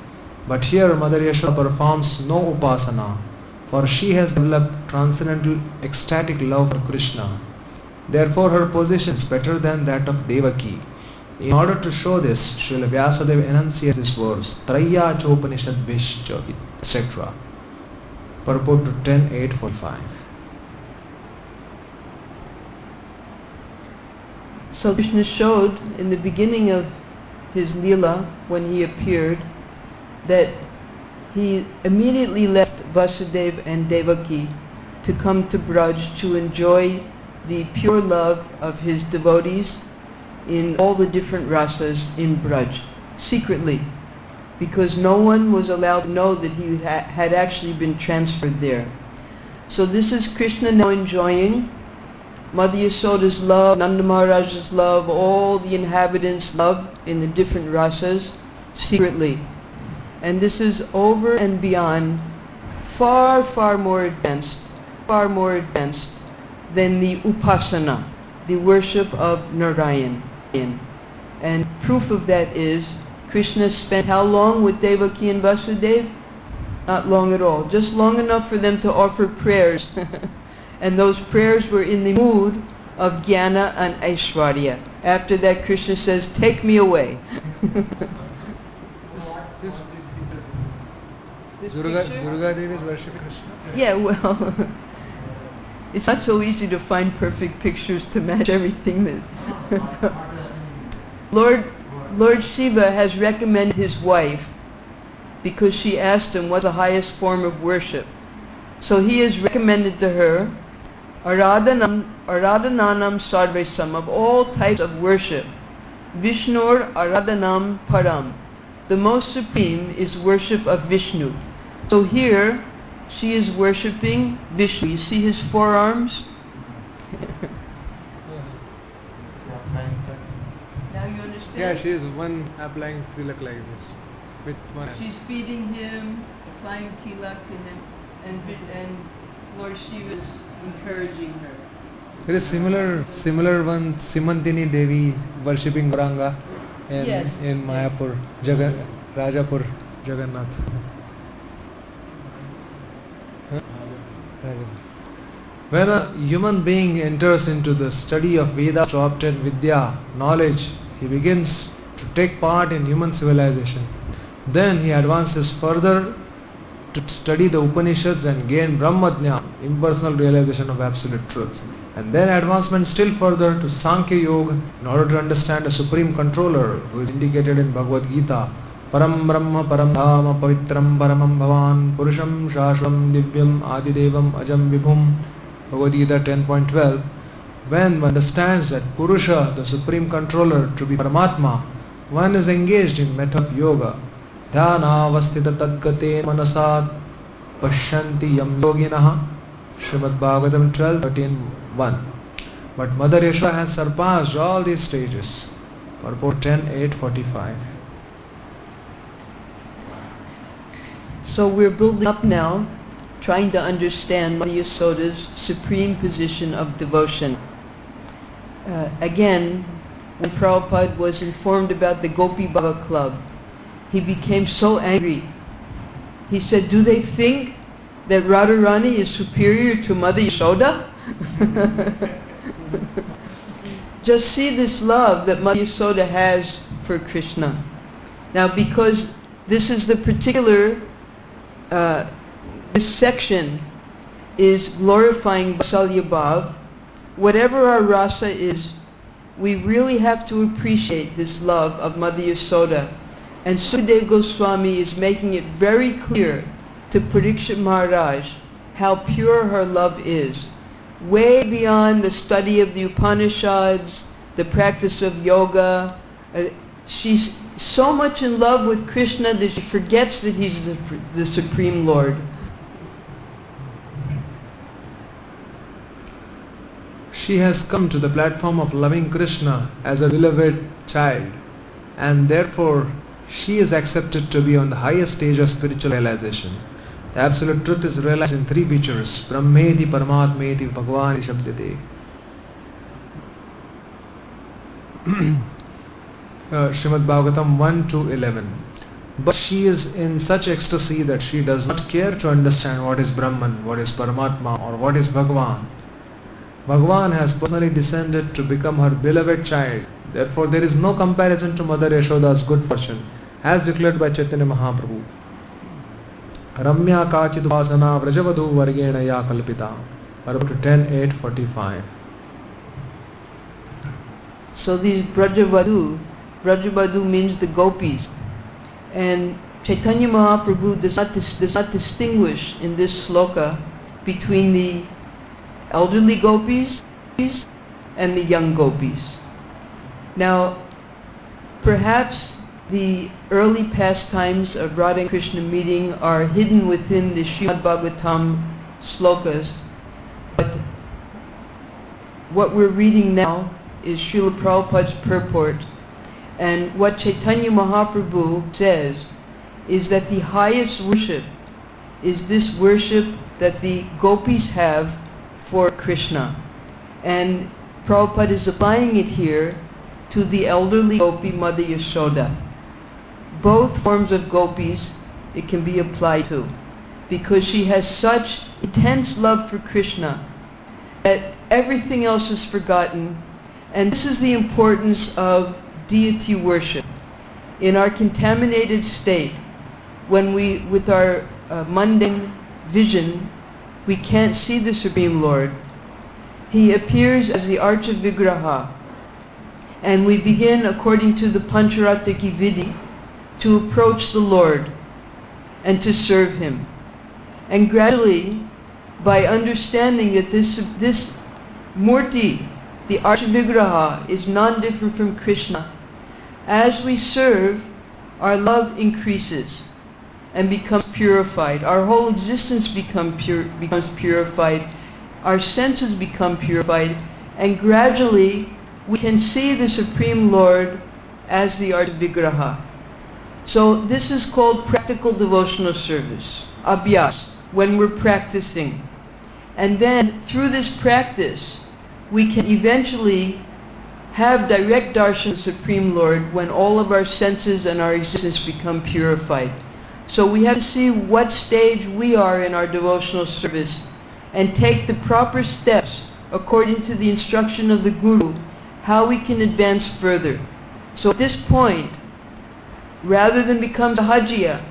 But here Mother Yashoda performs no upasana, for she has developed transcendental ecstatic love for Krishna. Therefore her position is better than that of Devaki. In order to show this, Srila Vyasadeva enunciates this verse, Traya Chopanishad Bhishcha, etc. Purport to 10.8.45. So Krishna showed in the beginning of his Leela, when he appeared, that he immediately left Vasudeva and Devaki to come to Braj to enjoy the pure love of his devotees in all the different rasas in Braj, secretly, because no one was allowed to know that he had actually been transferred there. So this is Krishna now enjoying Mother Yasoda's love, Nanda Maharaj's love, all the inhabitants' love in the different rasas, secretly. And this is over and beyond, far more advanced than the upasana, the worship of Narayan. And proof of that is, Krishna spent how long with Devaki and Vasudeva? Not long at all, just long enough for them to offer prayers. And those prayers were in the mood of Jnana and Aishwarya. After that, Krishna says, take me away. Durga Devi is worshipping Krishna? Yeah, well, it's not so easy to find perfect pictures to match everything that... Lord Shiva has recommended his wife because she asked him what's the highest form of worship. So he has recommended to her Aradhananam Sarvesam, of all types of worship. Vishnur Aradhanam Param. The most supreme is worship of Vishnu. So here she is worshipping Vishnu. You see his forearms? Now you understand? Yeah, she is one applying tilak like this. With one hand. She's feeding him, applying tilak to him, and Lord Shiva is encouraging her. There is similar one, Simantini Devi worshipping Gauranga in Mayapur, Rajapur, Jagannath. When a human being enters into the study of Vedas to obtain Vidya, knowledge, he begins to take part in human civilization. Then he advances further to study the Upanishads and gain Brahmadnya, impersonal realization of absolute truth. And then advancement still further to Sankhya Yoga in order to understand the Supreme Controller who is indicated in Bhagavad Gita. Param Brahma Param Dhama Pavitram Paramam Bhavan Purusham Shashvam Divyam Adidevam Ajam Vibhum. Bhagavad Gita 10.12. When one understands that Purusha, the Supreme Controller, to be Paramatma, one is engaged in method of yoga. Dhyana avasthita tadgate manasad pashyanti yam yoginaha. Srimad Bhagavatam 12.13.1. But Mother Yashoda has surpassed all these stages. Purport 10.8.45. So we're building up now, trying to understand Mother Yasoda's supreme position of devotion. Again, when Prabhupada was informed about the Gopi Baba Club, he became so angry. He said, do they think that Radharani is superior to Mother Yasoda? Just see this love that Mother Yasoda has for Krishna. Now, because this is the particular, this section is glorifying Vasalya Bhav. Whatever our rasa is, we really have to appreciate this love of Mother Yasoda. And Sukadeva Goswami is making it very clear to Parikshit Maharaj how pure her love is. Way beyond the study of the Upanishads, the practice of yoga. She's so much in love with Krishna that she forgets that he's the Supreme Lord. She has come to the platform of loving Krishna as a beloved child, and therefore she is accepted to be on the highest stage of spiritual realization. The absolute truth is realized in three features: Brahmeti, Paramatmeti, Bhagavani Shabdate. Srimad Bhagavatam 1-11. But she is in such ecstasy that she does not care to understand what is Brahman, what is Paramatma, or what is Bhagavan. Bhagavan has personally descended to become her beloved child. Therefore, there is no comparison to Mother Yashoda's good fortune, as declared by Chaitanya Mahaprabhu. Ramya Kachit Vasana Vrajavadhu Vargena Ya Kalpita. Paragraph 10.8.45. So these Brajavadhu means the gopis. And Chaitanya Mahaprabhu does not distinguish in this sloka between the elderly gopis and the young gopis. Now, perhaps the early pastimes of Radha and Krishna meeting are hidden within the Srimad Bhagavatam slokas, but what we're reading now is Srila Prabhupada's purport, and what Chaitanya Mahaprabhu says is that the highest worship is this worship that the gopis have for Krishna. And Prabhupada is applying it here to the elderly gopi Mother Yashoda. Both forms of gopis it can be applied to, because she has such intense love for Krishna that everything else is forgotten. And this is the importance of deity worship. In our contaminated state, when we, with our mundane vision, we can't see the Supreme Lord, He appears as the Archa Vigraha, and we begin, according to the Pancharataki Vidhi, to approach the Lord and to serve Him. And gradually, by understanding that this Murti, the Archa Vigraha, is non-different from Krishna, as we serve, our love increases and becomes purified. Our whole existence becomes purified. Our senses become purified, and gradually we can see the Supreme Lord as the Archa Vigraha. So this is called practical devotional service, abhyas, when we're practicing. And then through this practice, we can eventually have direct darshan of the Supreme Lord when all of our senses and our existence become purified. So we have to see what stage we are in our devotional service and take the proper steps according to the instruction of the Guru, how we can advance further. So at this point, rather than become sahajiya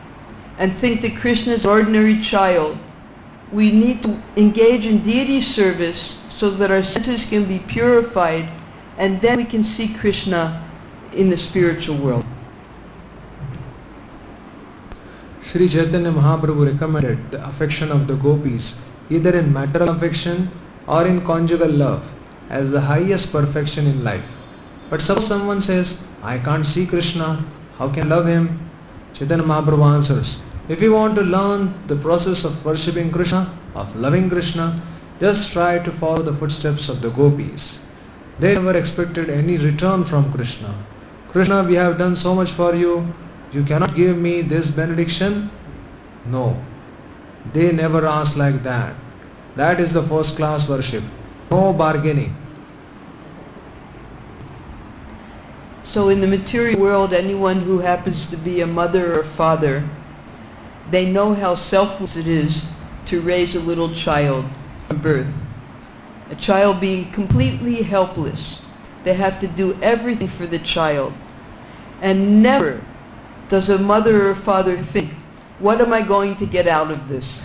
and think that Krishna is an ordinary child, we need to engage in deity service so that our senses can be purified, and then we can see Krishna in the spiritual world. Sri Chaitanya Mahaprabhu recommended the affection of the gopis either in material affection or in conjugal love as the highest perfection in life. But suppose someone says, I can't see Krishna, how can I love Him? Chaitanya Mahaprabhu answers, if you want to learn the process of worshipping Krishna, of loving Krishna, just try to follow the footsteps of the gopis. They never expected any return from Krishna. Krishna, we have done so much for you, you cannot give me this benediction? No. They never asked like that. That is the first class worship. No bargaining. So in the material world, anyone who happens to be a mother or father, they know how selfless it is to raise a little child from birth. A child being completely helpless. They have to do everything for the child. And never does a mother or father think, what am I going to get out of this?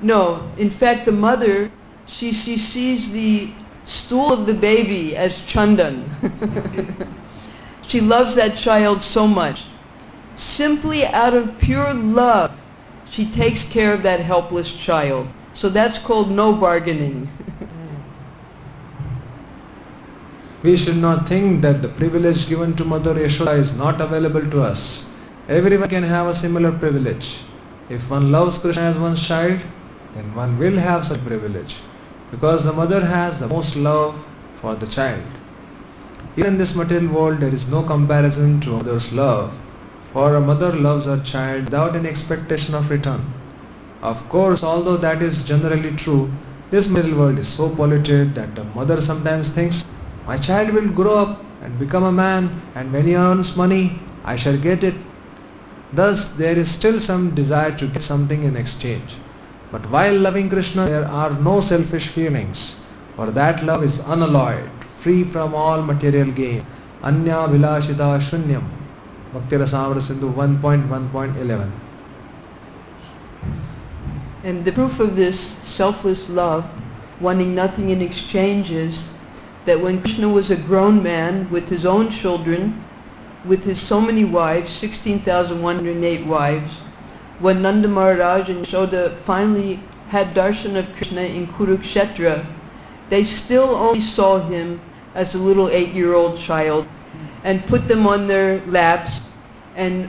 No, in fact the mother, she sees the stool of the baby as chandan. She loves that child so much. Simply out of pure love, she takes care of that helpless child. So that's called no bargaining. We should not think that the privilege given to Mother Yashoda is not available to us. Everyone can have a similar privilege. If one loves Krishna as one's child, then one will have such privilege, because the mother has the most love for the child. Even in this material world, there is no comparison to a mother's love, for a mother loves her child without any expectation of return. Of course, although that is generally true, this material world is so polluted that the mother sometimes thinks, my child will grow up and become a man, and when he earns money, I shall get it. Thus, there is still some desire to get something in exchange. But while loving Krishna, there are no selfish feelings, for that love is unalloyed, free from all material gain. Anya vilashita shunyam. Bhakti Rasamrita Sindhu 1.1.11. And the proof of this selfless love, wanting nothing in exchange, is that when Krishna was a grown man with his own children, with his so many wives, 16,108 wives, when Nanda Maharaj and Yashoda finally had darshan of Krishna in Kurukshetra, they still only saw him as a little 8-year-old child and put them on their laps and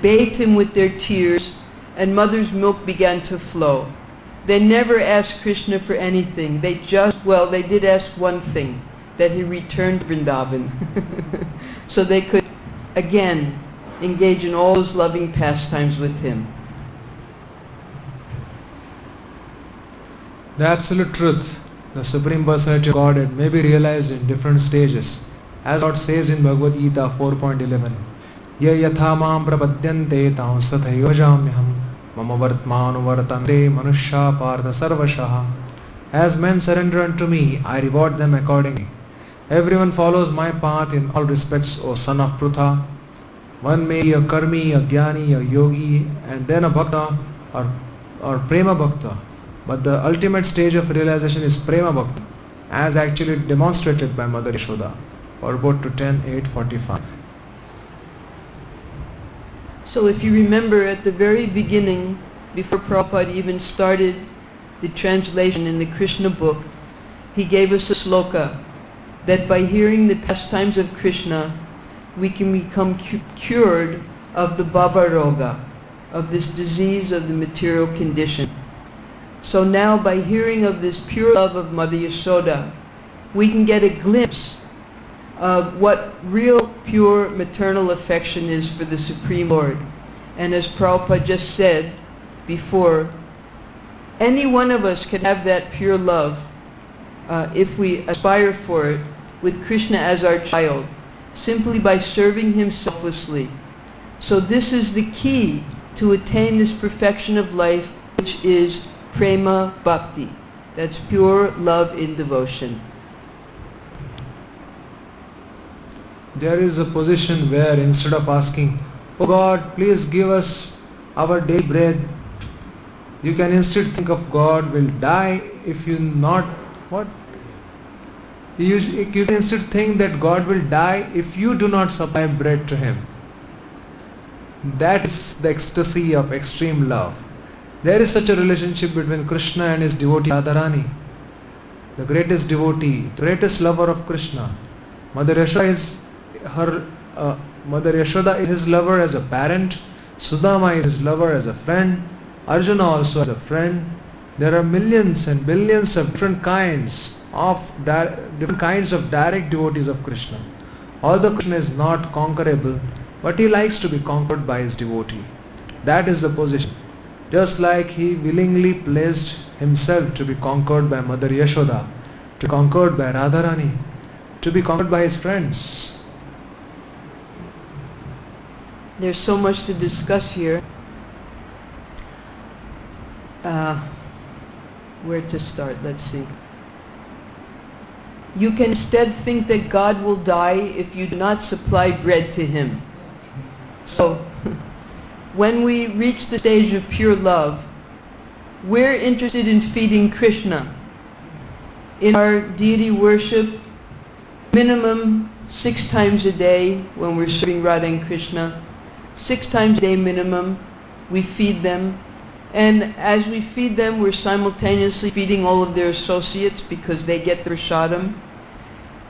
bathed him with their tears, and mother's milk began to flow. They never asked Krishna for anything. They did ask one thing, that he return to Vrindavan so they could again engage in all those loving pastimes with him. The absolute truth, the Supreme Personality of Godhead, may be realized in different stages. As God says in Bhagavad Gita 4.11, Ye yatha mam prapadyante taಂ sathaiva bhajamyaham mama vartmanu vartante manushya partha sarvashaha. As men surrender unto me, I reward them accordingly. Everyone follows my path in all respects, O son of Prutha. One may be a karmi, a jnani, a yogi, and then a bhakta or prema bhakta. But the ultimate stage of realization is prema bhakta, as actually demonstrated by Mother Yashoda. Purport to 10.8.45. So if you remember at the very beginning, before Prabhupada even started the translation in the Krishna book, he gave us a sloka that by hearing the pastimes of Krishna, we can become cured of the bhava roga, of this disease of the material condition. So now by hearing of this pure love of Mother Yashoda, we can get a glimpse of what real pure maternal affection is for the Supreme Lord. And as Prabhupada just said before, any one of us can have that pure love if we aspire for it, with Krishna as our child, simply by serving him selflessly. So this is the key to attain this perfection of life, which is prema bhakti. That's pure love in devotion. There is a position where instead of asking, Oh God, please give us our daily bread, you can instead think of God will die if you not, what? You can instead think that God will die if you do not supply bread to him. That's the ecstasy of extreme love. There is such a relationship between Krishna and his devotee Radharani, the greatest devotee, the greatest lover of Krishna. Mother Yashoda is his lover as a parent, Sudama is his lover as a friend, Arjuna also as a friend. There are millions and billions of different kinds of direct devotees of Krishna. Although Krishna is not conquerable, but he likes to be conquered by his devotee. That is the position. Just like he willingly placed himself to be conquered by Mother Yashoda, to be conquered by Radharani, to be conquered by his friends. There's so much to discuss here. Where to start? Let's see. You can instead think that God will die if you do not supply bread to him. So, when we reach the stage of pure love, we're interested in feeding Krishna. In our deity worship, minimum 6 times a day when we're serving Radha and Krishna, 6 times a day minimum, we feed them. And as we feed them, we're simultaneously feeding all of their associates because they get their prasadam.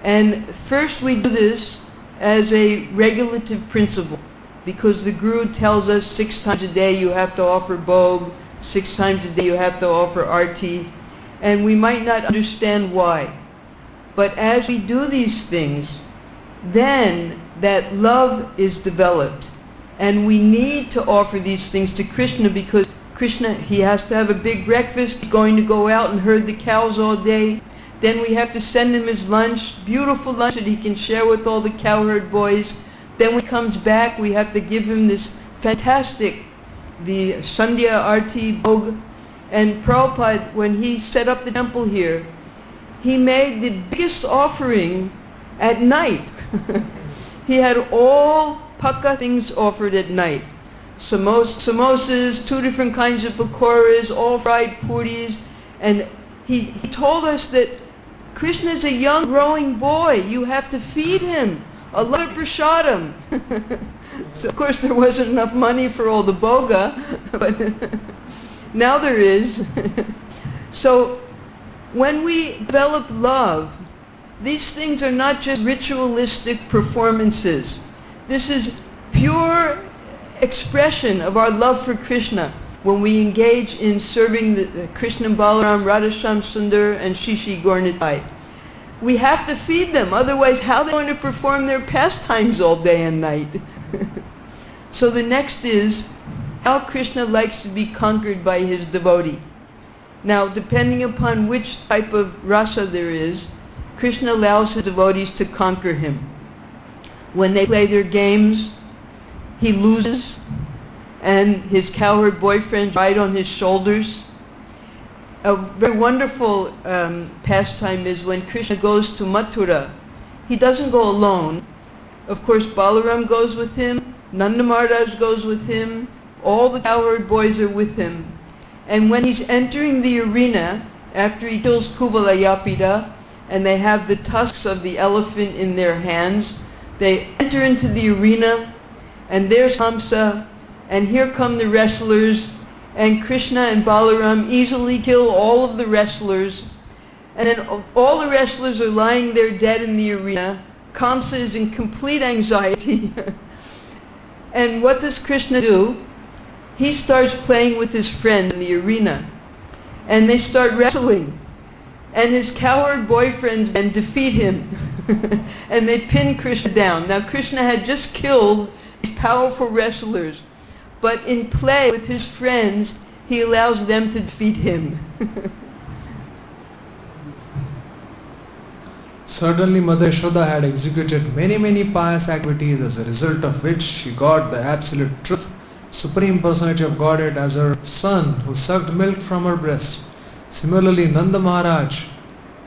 And first we do this as a regulative principle, because the Guru tells us 6 times a day you have to offer bhog, 6 times a day you have to offer arti, and we might not understand why. But as we do these things, then that love is developed. And we need to offer these things to Krishna, because Krishna, he has to have a big breakfast, he's going to go out and herd the cows all day. Then we have to send him his lunch, beautiful lunch that he can share with all the cowherd boys. Then when he comes back, we have to give him this fantastic, the Sandhya Arti Bhog. And Prabhupada, when he set up the temple here, he made the biggest offering at night. He had all pakka things offered at night. Samosas, 2 different kinds of pakoras, all fried puris. And he told us that Krishna is a young growing boy. You have to feed him a lot of prasadam. So of course there wasn't enough money for all the boga, but now there is. So when we develop love, these things are not just ritualistic performances. This is pure expression of our love for Krishna when we engage in serving the Krishna Balaram, Radhasham Sundar, and Shishi Gaurnitai. We have to feed them, otherwise how are they going to perform their pastimes all day and night? So the next is how Krishna likes to be conquered by his devotee. Now, depending upon which type of rasa there is, Krishna allows his devotees to conquer him. When they play their games, he loses, and his cowherd boyfriends ride on his shoulders. A very wonderful pastime is when Krishna goes to Mathura. He doesn't go alone. Of course, Balaram goes with him, Nanda Maharaj goes with him, all the cowherd boys are with him. And when he's entering the arena, after he kills Kuvalayapida, and they have the tusks of the elephant in their hands, they enter into the arena, and there's Hamsa, and here come the wrestlers, and Krishna and Balaram easily kill all of the wrestlers, and then all the wrestlers are lying there dead in the arena. Kamsa is in complete anxiety. And what does Krishna do? He starts playing with his friend in the arena, and they start wrestling, and his cowherd boyfriends then defeat him, and they pin Krishna down. Now Krishna had just killed these powerful wrestlers, but in play with his friends, he allows them to defeat him. Certainly Mother Yashoda had executed many pious activities, as a result of which she got the absolute truth, Supreme Personality of Godhead, as her son who sucked milk from her breast. Similarly, Nanda Maharaj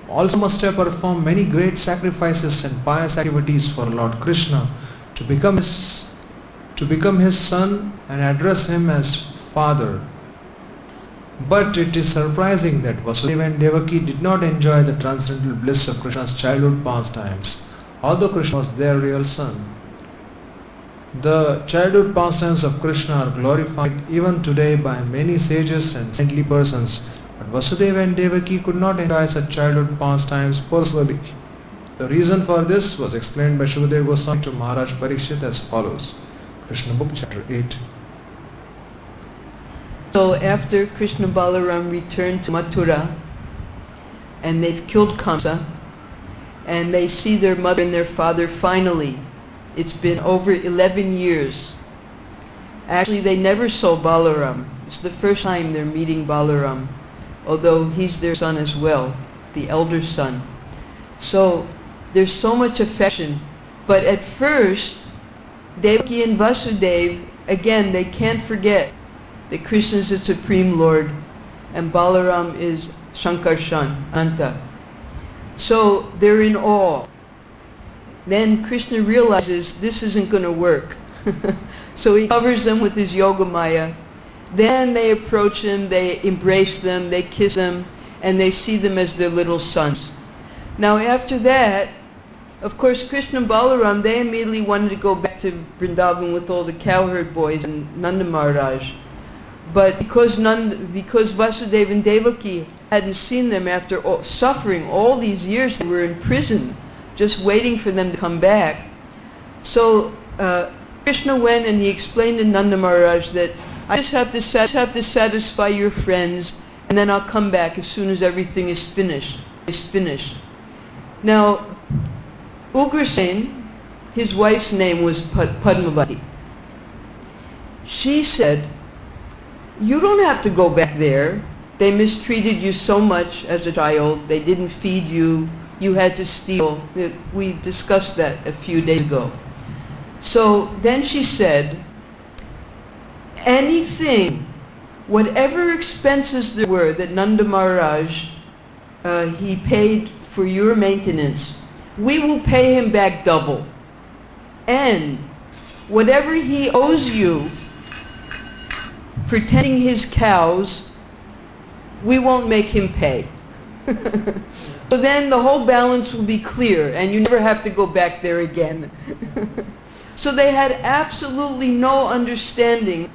also must have performed many great sacrifices and pious activities for Lord Krishna to become his son and address him as father. But it is surprising that Vasudeva and Devaki did not enjoy the transcendental bliss of Krishna's childhood pastimes, although Krishna was their real son. The childhood pastimes of Krishna are glorified even today by many sages and saintly persons, but Vasudeva and Devaki could not enjoy such childhood pastimes personally. The reason for this was explained by Shukadeva Goswami to Maharaj Parikshit as follows. Krishna Book, Chapter 8. So after Krishna Balaram returned to Mathura, and they've killed Kamsa, and they see their mother and their father finally. It's been over 11 years. Actually, they never saw Balaram. It's the first time they're meeting Balaram, although he's their son as well, the elder son. So there's so much affection. But at first, Devaki and Vasudeva, again, they can't forget that Krishna is the Supreme Lord and Balaram is Shankarshan, Anta. So they're in awe. Then Krishna realizes this isn't going to work. So he covers them with his Yogamaya. Then they approach him, they embrace them, they kiss them, and they see them as their little sons. Now after that, of course Krishna and Balaram, they immediately wanted to go back to Vrindavan with all the cowherd boys and Nanda Maharaj. But because Vasudeva and Devaki hadn't seen them after suffering all these years, they were in prison, just waiting for them to come back. So Krishna went and he explained to Nanda Maharaj that I just have to satisfy your friends, and then I'll come back as soon as everything is finished. Now, Ugrasen, his wife's name was Padmavati. She said, "You don't have to go back there. They mistreated you so much as a child. They didn't feed you. You had to steal." We discussed that a few days ago. So then she said, anything, whatever expenses there were that Nanda Maharaj, he paid for your maintenance, we will pay him back double. And whatever he owes you for tending his cows, we won't make him pay. So then the whole balance will be clear and you never have to go back there again. So they had absolutely no understanding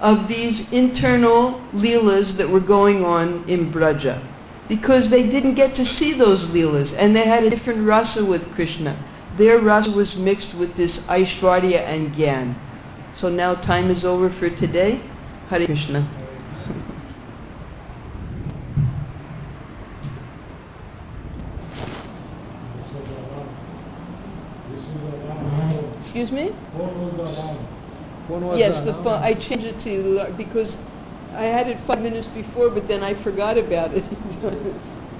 of these internal leelas that were going on in Braja, because they didn't get to see those leelas, and they had a different rasa with Krishna. Their rasa was mixed with this Aishwarya and Gyan. So now time is over for today. Hare Krishna. Excuse me? Yes, the phone. I changed it to because I had it 5 minutes before, but then I forgot about it.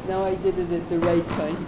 Now I did it at the right time.